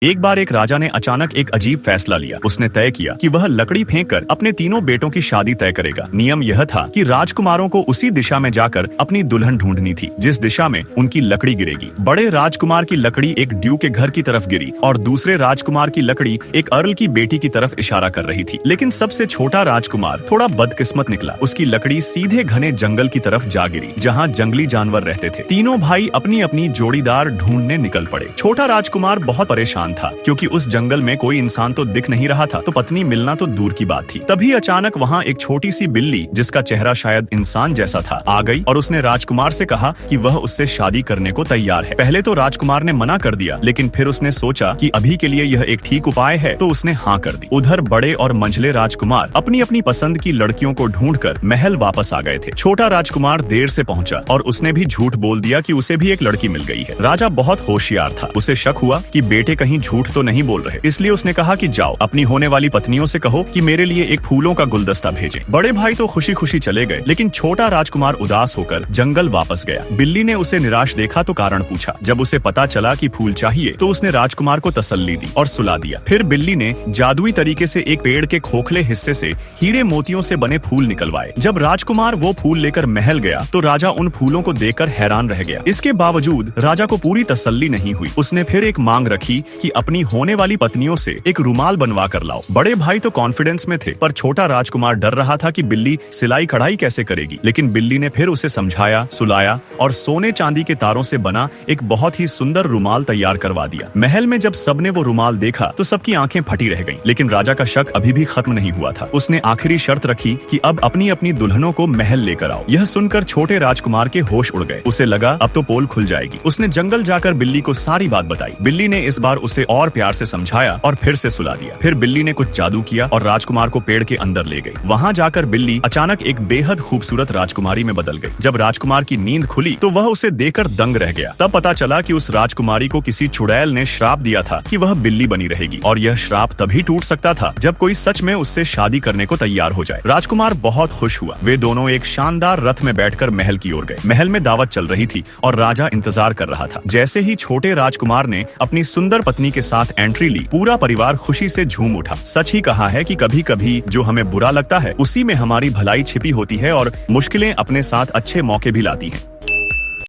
एक बार एक राजा ने अचानक एक अजीब फैसला लिया। उसने तय किया कि वह लकड़ी फेंककर अपने तीनों बेटों की शादी तय करेगा। नियम यह था कि राजकुमारों को उसी दिशा में जाकर अपनी दुल्हन ढूंढनी थी जिस दिशा में उनकी लकड़ी गिरेगी। बड़े राजकुमार की लकड़ी एक ड्यू के घर की तरफ गिरी और दूसरे राजकुमार की लकड़ी एक अर्ल की बेटी की तरफ इशारा कर रही थी। लेकिन सबसे छोटा राजकुमार थोड़ा बदकिस्मत निकला। उसकी लकड़ी सीधे घने जंगल की तरफ जा गिरी जहाँ जंगली जानवर रहते थे। तीनों भाई अपनी अपनी जोड़ीदार ढूंढने निकल पड़े। छोटा राजकुमार बहुत परेशान था क्योंकि उस जंगल में कोई इंसान तो दिख नहीं रहा था, तो पत्नी मिलना तो दूर की बात थी। तभी अचानक वहाँ एक छोटी सी बिल्ली जिसका चेहरा शायद इंसान जैसा था आ गई और उसने राजकुमार से कहा कि वह उससे शादी करने को तैयार है। पहले तो राजकुमार ने मना कर दिया, लेकिन फिर उसने सोचा कि अभी के लिए यह एक ठीक उपाय है, तो उसने हाँ कर दी। उधर बड़े और मंझले राजकुमार अपनी अपनी पसंद की लड़कियों को ढूंढकर महल वापस आ गए थे। छोटा राजकुमार देर से पहुंचा और उसने भी झूठ बोल दिया कि उसे भी एक लड़की मिल गई है। राजा बहुत होशियार था। उसे शक हुआ कि बेटे कहीं झूठ तो नहीं बोल रहे, इसलिए उसने कहा कि जाओ अपनी होने वाली पत्नियों से कहो कि मेरे लिए एक फूलों का गुलदस्ता भेजें। बड़े भाई तो खुशी खुशी चले गए, लेकिन छोटा राजकुमार उदास होकर जंगल वापस गया। बिल्ली ने उसे निराश देखा तो कारण पूछा। जब उसे पता चला कि फूल चाहिए तो उसने राजकुमार को तसल्ली दी और सुला दिया। फिर बिल्ली ने जादुई तरीके से एक पेड़ के खोखले हिस्से से हीरे मोतियों से बने फूल निकलवाए। जब राजकुमार वो फूल लेकर महल गया तो राजा उन फूलों को देखकर हैरान रह गया। इसके बावजूद राजा को पूरी तसल्ली नहीं हुई। उसने फिर एक मांग रखी कि अपनी होने वाली पत्नियों से एक रुमाल बनवा कर लाओ। बड़े भाई तो कॉन्फिडेंस में थे, पर छोटा राजकुमार डर रहा था कि बिल्ली सिलाई कढ़ाई कैसे करेगी। लेकिन बिल्ली ने फिर उसे समझाया, सुलाया और सोने चांदी के तारों से बना एक बहुत ही सुंदर रुमाल तैयार करवा दिया। महल में जब सबने वो रुमाल देखा तो सबकी आंखें फटी रह गईं। लेकिन राजा का शक अभी भी खत्म नहीं हुआ था। उसने आखिरी शर्त रखी कि अब अपनी अपनी दुल्हनों को महल लेकर आओ। यह सुनकर छोटे राजकुमार के होश उड़ गए। उसे लगा अब तो पोल खुल जाएगी। उसने जंगल जाकर बिल्ली को सारी बात बताई। बिल्ली ने इस बार उसे और प्यार से समझाया और फिर से सुला दिया। फिर बिल्ली ने कुछ जादू किया और राजकुमार को पेड़ के अंदर ले गई। वहाँ जाकर बिल्ली अचानक एक बेहद खूबसूरत राजकुमारी में बदल गई। जब राजकुमार की नींद खुली तो वह उसे देखकर दंग रह गया। तब पता चला कि उस राजकुमारी को किसी चुड़ैल ने श्राप दिया था कि वह बिल्ली बनी रहेगी, और यह श्राप तभी टूट सकता था जब कोई सच में उससे शादी करने को तैयार हो जाए। राजकुमार बहुत खुश हुआ। वे दोनों एक शानदार रथ में बैठकर महल की ओर गए। महल में दावत चल रही थी और राजा इंतजार कर रहा था। जैसे ही छोटे राजकुमार ने अपनी सुंदर पत्नी के साथ एंट्री ली, पूरा परिवार खुशी से झूम उठा। सच ही कहा है कि कभी कभी जो हमें बुरा लगता है उसी में हमारी भलाई छिपी होती है और मुश्किलें अपने साथ अच्छे मौके भी लाती हैं।